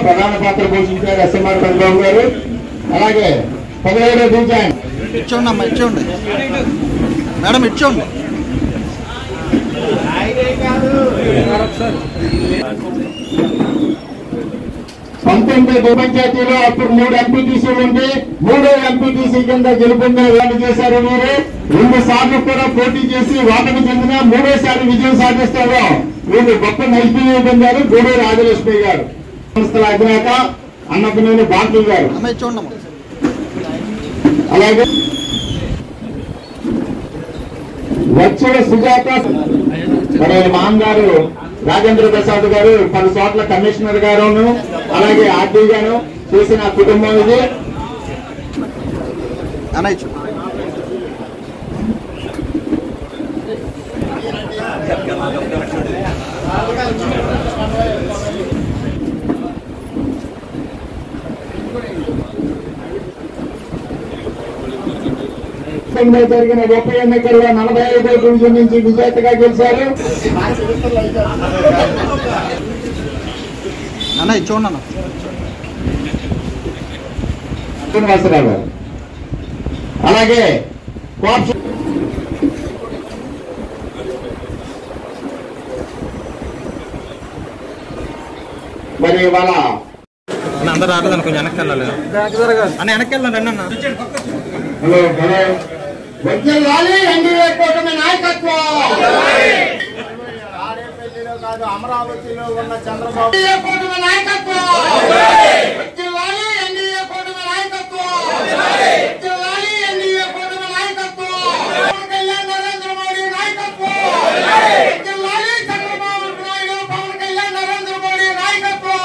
ప్రధాన పాత్ర పోషించారు ఎస్ఎంఆర్ చంద్రబాబు గారు. అలాగే 17వ డివిజన్ ఇచ్చోండి అమ్మా, ఇచ్చోండి మేడం, ఇచ్చోండి. పంచాయతీలో అప్పుడు 3 ఎంపీటీసీలు ఉండి 3వ ఎంపీటీసీ కింద గెలుపొందిన వాళ్ళు చేశారు. వీరు 2 సార్లు కూడా పోటీ చేసి ఓటమి చెందిన 3వసారి విజయం సాధిస్తారు. వీళ్ళు గొప్ప నైపుణ్యం పొందారు. గూడూరు ఆదిలక్ష్మి గారు, సంస్థల అధినేత అన్నపనేని బాంకీ గారు. అలాగే వచ్చే సుజాత మరి మామగారు రాజేంద్ర ప్రసాద్ గారు 10 చోట్ల కమిషనర్ గారును అలాగే ఆర్డీ గారు చేసిన కుటుంబం ఇది. జరిగిన ఉప ఎన్నికల్లో 45వ డివిజన్ నుంచి విజేతగా గెలిచారు. శ్రీనివాసరావు గారు. అలాగే మరి వాళ్ళ అందరూ రాలేదని కొంచెం వెనక్కి వెళ్ళాలి అన్న, వెనక్కి వెళ్ళాలి రండి అన్న. ఎన్డీఏ కూటమి నాయకత్వం, అమరావతిలో ఉన్న చంద్రబాబు కూటమి నాయకత్వం, ఎన్డీఏ కూటమి నాయకత్వం, ఎన్డీఏ కూటమి నాయకత్వం, పవన్ కళ్యాణ్ నరేంద్ర మోడీ నాయకత్వం, చంద్రబాబు నాయుడు పవన్ కళ్యాణ్ నరేంద్ర మోడీ నాయకత్వం.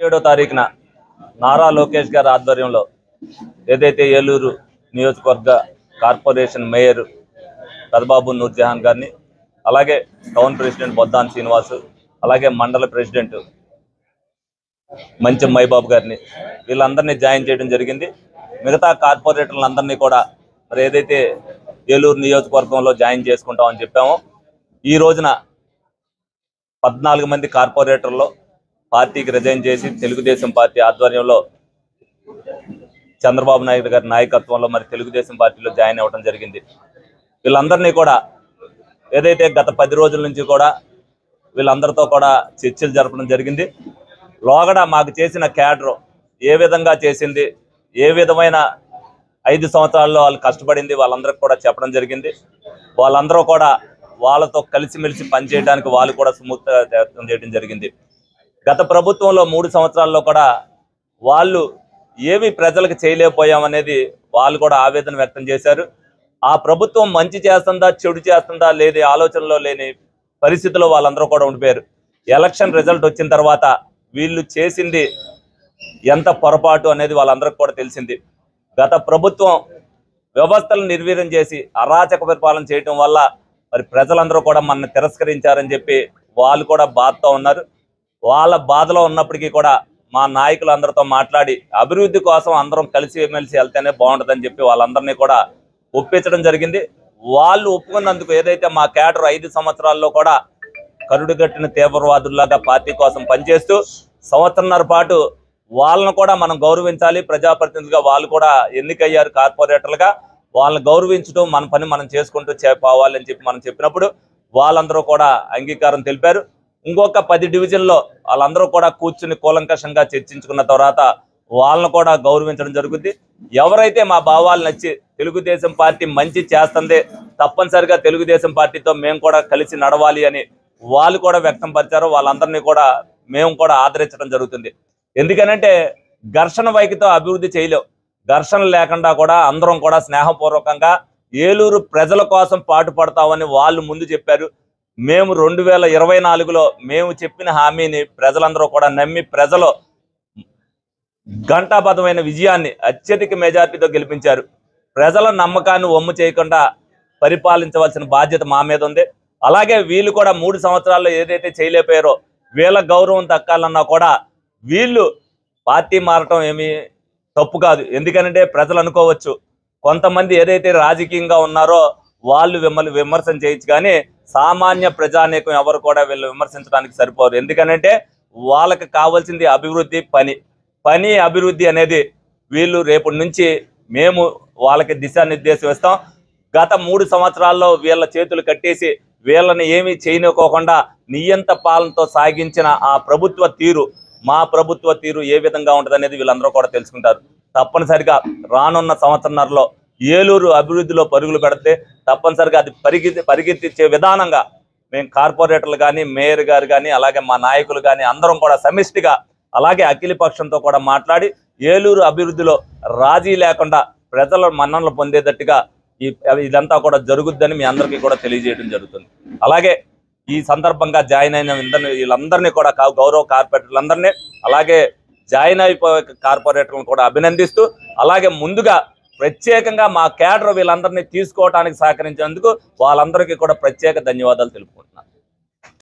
ఏడో తారీఖున నారా లోకేష్ గారి ఆధ్వర్యంలో ఏదైతే ఏలూరు నియోజకవర్గ కార్పొరేషన్ మేయర్ పెదబాబు నూర్జహాన్ గారిని, అలాగే టౌన్ ప్రెసిడెంట్ బొద్దాన్ శ్రీనివాసు, అలాగే మండల ప్రెసిడెంట్ మంచం మైబాబు గారిని వీళ్ళందరినీ జాయిన్ చేయడం జరిగింది. మిగతా కార్పొరేటర్లందరినీ కూడా మరి ఏదైతే ఏలూరు నియోజకవర్గంలో జాయిన్ చేసుకుంటామని చెప్పామో, ఈ రోజున 14 మంది కార్పొరేటర్లో పార్టీకి రిజైన్ చేసి తెలుగుదేశం పార్టీ ఆధ్వర్యంలో చంద్రబాబు నాయుడు గారి నాయకత్వంలో మరి తెలుగుదేశం పార్టీలో జాయిన్ అవ్వడం జరిగింది. వీళ్ళందరినీ కూడా ఏదైతే గత 10 రోజుల నుంచి కూడా వీళ్ళందరితో కూడా చర్చలు జరపడం జరిగింది. లోగడ మాకు చేసిన క్యాడర్ ఏ విధంగా చేసింది, ఏ విధమైన 5 సంవత్సరాల్లో వాళ్ళు కష్టపడింది వాళ్ళందరికీ కూడా చెప్పడం జరిగింది. వాళ్ళందరూ కూడా వాళ్ళతో కలిసిమెలిసి పనిచేయడానికి వాళ్ళు కూడా సుముఖంగా చేయడం జరిగింది. గత ప్రభుత్వంలో 3 సంవత్సరాల్లో కూడా వాళ్ళు ఏవి ప్రజలకు చేయలేకపోయామనేది వాళ్ళు కూడా ఆవేదన వ్యక్తం చేశారు. ఆ ప్రభుత్వం మంచి చేస్తుందా చెడు చేస్తుందా లేని ఆలోచనలో లేని పరిస్థితుల్లో వాళ్ళందరూ కూడా ఉండిపోయారు. ఎలక్షన్ రిజల్ట్ వచ్చిన తర్వాత వీళ్ళు చేసింది ఎంత పొరపాటు అనేది వాళ్ళందరికీ కూడా తెలిసింది. గత ప్రభుత్వం వ్యవస్థలను నిర్వీర్యం చేసి అరాచక పరిపాలన చేయడం వల్ల మరి ప్రజలందరూ కూడా మనల్ని తిరస్కరించారని చెప్పి వాళ్ళు కూడా బాధతో ఉన్నారు. వాళ్ళ బాధలో ఉన్నప్పటికీ కూడా మా నాయకులందరితో మాట్లాడి అభివృద్ధి కోసం అందరం కలిసిమెలిసి వెళ్తేనే బాగుంటుందని చెప్పి వాళ్ళందరినీ కూడా ఒప్పించడం జరిగింది. వాళ్ళు ఒప్పుకున్నందుకు ఏదైతే మా క్యాడర్ 5 సంవత్సరాల్లో కూడా కరుడుగట్టిన తీవ్రవాదుల్లాగా పార్టీ కోసం పనిచేస్తూ సంవత్సరంన్నర పాటు వాళ్ళను కూడా మనం గౌరవించాలి. ప్రజాప్రతినిధులుగా వాళ్ళు కూడా ఎన్నికయ్యారు కార్పొరేటర్లుగా, వాళ్ళని గౌరవించడం మన పని మనం చేసుకుంటూ పోవాలని చెప్పి మనం చెప్పినప్పుడు వాళ్ళందరూ కూడా అంగీకారం తెలిపారు. ఇంకొక 10 డివిజన్లో వాళ్ళందరూ కూడా కూర్చుని కూలంకషంగా చర్చించుకున్న తర్వాత వాళ్ళను కూడా గౌరవించడం జరుగుద్ది. ఎవరైతే మా భావాలు నచ్చి తెలుగుదేశం పార్టీ మంచి చేస్తుందే తప్పనిసరిగా తెలుగుదేశం పార్టీతో మేము కూడా కలిసి నడవాలి అని వాళ్ళు కూడా వ్యక్తం పరిచారు. వాళ్ళందరినీ కూడా మేము కూడా ఆదరించడం జరుగుతుంది. ఎందుకనంటే ఘర్షణ వైఖరితో అభివృద్ధి చేయలేవు. ఘర్షణ లేకుండా కూడా అందరం కూడా స్నేహపూర్వకంగా ఏలూరు ప్రజల కోసం పాటుపడతామని వాళ్ళు ముందు చెప్పారు. మేము 2024లో మేము చెప్పిన హామీని ప్రజలందరూ కూడా నమ్మి ప్రజలు ఘంటాబద్ధమైన విజయాన్ని అత్యధిక మెజార్టీతో గెలిపించారు. ప్రజల నమ్మకాన్ని వమ్ము చేయకుండా పరిపాలించవలసిన బాధ్యత మా మీద ఉంది. అలాగే వీళ్ళు కూడా 3 సంవత్సరాల్లో ఏదైతే చేయలేకపోయారో వీళ్ళ గౌరవం దక్కాలన్నా కూడా వీళ్ళు పార్టీ మారటం ఏమీ తప్పు కాదు. ఎందుకంటే ప్రజలు అనుకోవచ్చు కొంతమంది ఏదైతే రాజకీయంగా ఉన్నారో వాళ్ళు విమర్శన చేయొచ్చు, కానీ సామాన్య ప్రజానీకం ఎవరు కూడా వీళ్ళు విమర్శించడానికి సరిపోరు. ఎందుకంటే వాళ్ళకి కావాల్సింది అభివృద్ధి, పని అభివృద్ధి అనేది వీళ్ళు రేపటి నుంచి మేము వాళ్ళకి దిశానిర్దేశం ఇస్తాం. గత 3 సంవత్సరాల్లో వీళ్ళ చేతులు కట్టేసి వీళ్ళని ఏమీ చేయనివ్వకోకుండా నియంత పాలనతో సాగించిన ఆ ప్రభుత్వ తీరు, మా ప్రభుత్వ తీరు ఏ విధంగా ఉంటుంది అనేది వీళ్ళందరూ కూడా తెలుసుకుంటారు. తప్పనిసరిగా రానున్న సంవత్సరంలో ఏలూరు అభివృద్ధిలో పరుగులు పెడితే తప్పనిసరిగా అది పరిగెత్తించే విధానంగా మేము కార్పొరేటర్లు కానీ, మేయర్ గారు కానీ, అలాగే మా నాయకులు కానీ అందరం కూడా సమిష్టిగా అలాగే అఖిల పక్షంతో కూడా మాట్లాడి ఏలూరు అభివృద్ధిలో రాజీ లేకుండా ప్రజల మన్ననలు పొందేటట్టుగా ఇదంతా కూడా జరుగుద్దని మీ అందరికీ కూడా తెలియజేయడం జరుగుతుంది. అలాగే ఈ సందర్భంగా జాయిన్ అయిన వీళ్ళందరినీ కూడా గౌరవ కార్పొరేటర్లందరినీ అలాగే జాయిన్ అయిపోయే కార్పొరేటర్లను కూడా అభినందిస్తూ అలాగే ముందుగా ప్రత్యేకంగా మా కేడర్ వీళ్ళందరినీ తీసుకోవడానికి సహకరించినందుకు వాళ్ళందరికీ కూడా ప్రత్యేక ధన్యవాదాలు తెలుపుకుంటున్నాను.